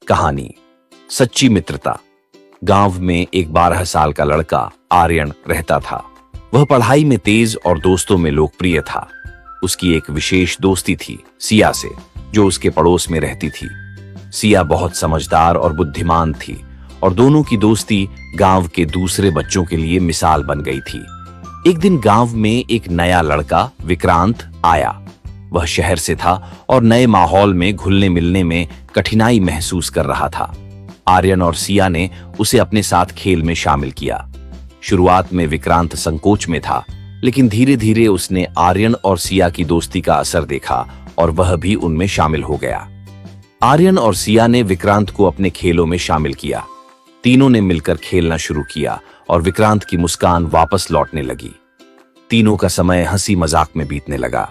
कहानी सच्ची मित्रता। गांव में एक 12 साल का लड़का आर्यन रहता था। वह पढ़ाई में तेज और दोस्तों में लोकप्रिय था। उसकी एक विशेष दोस्ती थी सिया से, जो उसके पड़ोस में रहती थी। सिया बहुत समझदार और बुद्धिमान थी और दोनों की दोस्ती गांव के दूसरे बच्चों के लिए मिसाल बन गई थी। एक दिन गांव में एक नया लड़का विक्रांत आया। वह शहर से था और नए माहौल में घुलने मिलने में कठिनाई महसूस कर रहा था। आर्यन और सिया ने उसे अपने साथ खेल में शामिल किया। शुरुआत में विक्रांत संकोच में था, लेकिन धीरे धीरे उसने आर्यन और सिया की दोस्ती का असर देखा और वह भी उनमें शामिल हो गया। आर्यन और सिया ने विक्रांत को अपने खेलों में शामिल किया। तीनों ने मिलकर खेलना शुरू किया और विक्रांत की मुस्कान वापस लौटने लगी। तीनों का समय हंसी मजाक में बीतने लगा।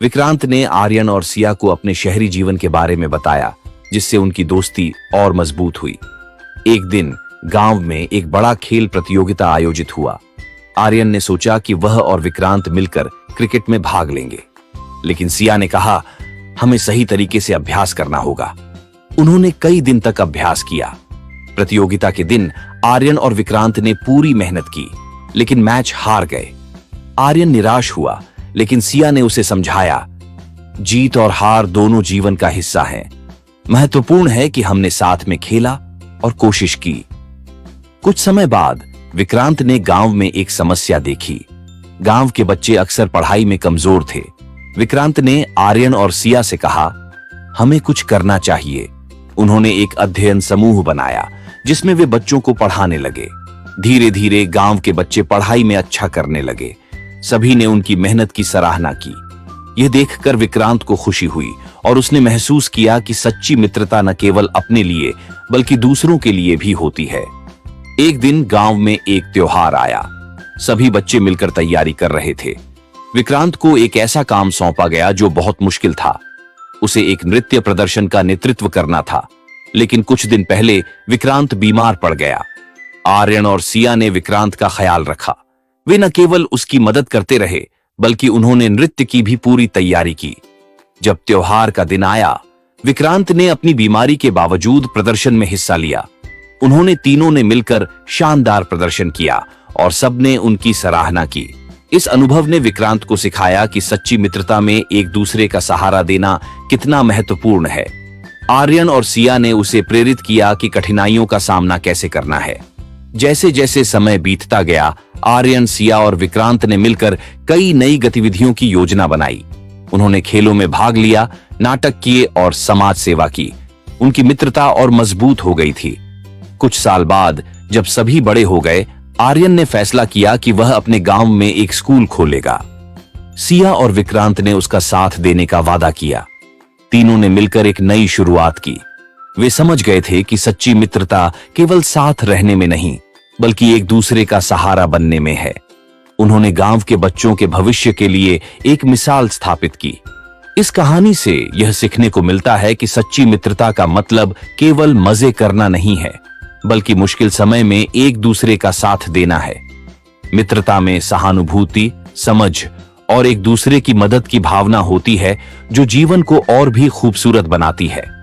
विक्रांत ने आर्यन और सिया को अपने शहरी जीवन के बारे में बताया, जिससे उनकी दोस्ती और मजबूत हुई। एक दिन गांव में एक बड़ा खेल प्रतियोगिता आयोजित हुआ। आर्यन ने सोचा कि वह और विक्रांत मिलकर क्रिकेट में भाग लेंगे, लेकिन सिया ने कहा, हमें सही तरीके से अभ्यास करना होगा। उन्होंने कई दिन तक अभ्यास किया। प्रतियोगिता के दिन आर्यन और विक्रांत ने पूरी मेहनत की, लेकिन मैच हार गए। आर्यन निराश हुआ, लेकिन सिया ने उसे समझाया, जीत और हार दोनों जीवन का हिस्सा हैं। महत्वपूर्ण है कि हमने साथ में खेला और कोशिश की। कुछ समय बाद विक्रांत ने गांव में एक समस्या देखी। गांव के बच्चे अक्सर पढ़ाई में कमजोर थे। विक्रांत ने आर्यन और सिया से कहा, हमें कुछ करना चाहिए। उन्होंने एक अध्ययन समूह बनाया, जिसमें वे बच्चों को पढ़ाने लगे। धीरे धीरे गांव के बच्चे पढ़ाई में अच्छा करने लगे। सभी ने उनकी मेहनत की सराहना की। यह देखकर विक्रांत को खुशी हुई और उसने महसूस किया कि सच्ची मित्रता न केवल अपने लिए बल्कि दूसरों के लिए भी होती है। एक दिन गांव में एक त्योहार आया। सभी बच्चे मिलकर तैयारी कर रहे थे। विक्रांत को एक ऐसा काम सौंपा गया जो बहुत मुश्किल था। उसे एक नृत्य प्रदर्शन का नेतृत्व करना था, लेकिन कुछ दिन पहले विक्रांत बीमार पड़ गया। आर्यन और सिया ने विक्रांत का ख्याल रखा। वे न केवल उसकी मदद करते रहे, बल्कि उन्होंने नृत्य की भी पूरी तैयारी की। जब त्योहार का दिन आया, विक्रांत ने अपनी बीमारी के बावजूद प्रदर्शन में हिस्सा लिया। उन्होंने तीनों ने मिलकर शानदार प्रदर्शन किया और सबने उनकी सराहना की। इस अनुभव ने विक्रांत को सिखाया कि सच्ची मित्रता में एक दूसरे का सहारा देना कितना महत्वपूर्ण है। आर्यन और सिया ने उसे प्रेरित किया कि कठिनाइयों का सामना कैसे करना है। जैसे जैसे समय बीतता गया, आर्यन, सिया और विक्रांत ने मिलकर कई नई गतिविधियों की योजना बनाई। उन्होंने खेलों में भाग लिया, नाटक किए और समाज सेवा की। उनकी मित्रता और मजबूत हो गई थी। कुछ साल बाद जब सभी बड़े हो गए, आर्यन ने फैसला किया कि वह अपने गांव में एक स्कूल खोलेगा। सिया और विक्रांत ने उसका साथ देने का वादा किया। तीनों ने मिलकर एक नई शुरुआत की। वे समझ गए थे कि सच्ची मित्रता केवल साथ रहने में नहीं, बल्कि एक दूसरे का सहारा बनने में है। उन्होंने गांव के बच्चों के भविष्य के लिए एक मिसाल स्थापित की। इस कहानी से यह सीखने को मिलता है कि सच्ची मित्रता का मतलब केवल मजे करना नहीं है, बल्कि मुश्किल समय में एक दूसरे का साथ देना है। मित्रता में सहानुभूति, समझ और एक दूसरे की मदद की भावना होती है, जो जीवन को और भी खूबसूरत बनाती है।